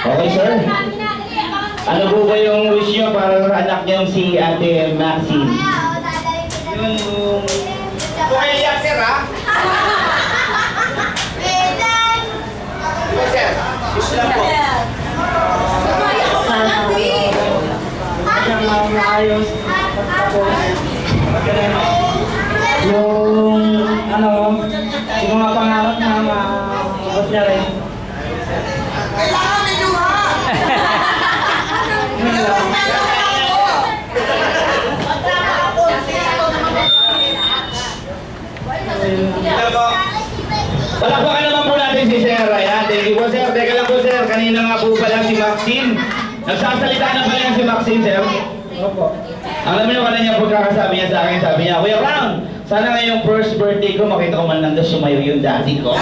Okay, sir? Ano po ba yung wish nyo para sa anak nyo si Ate Maxine? Yung... Kaya yan, sir, ha? Sir, wish lang po. Maayos. Yung ano, yung mga pangarap na maabot niya rin. Kailangan may luha! Palakpakan naman po natin si Sir. Ayan, thank you po, sir. Teka lang po, sir. Kanina nga po pala si Maxine. Nagsasalita na pala yan si Maxine, sir. Opo. Alam niyo kung niya pagkakasabi niya sa akin, sabi niya, Kuya Brown, sana ngayong first birthday ko, makita ko man lang doon sumayo yung daddy ko.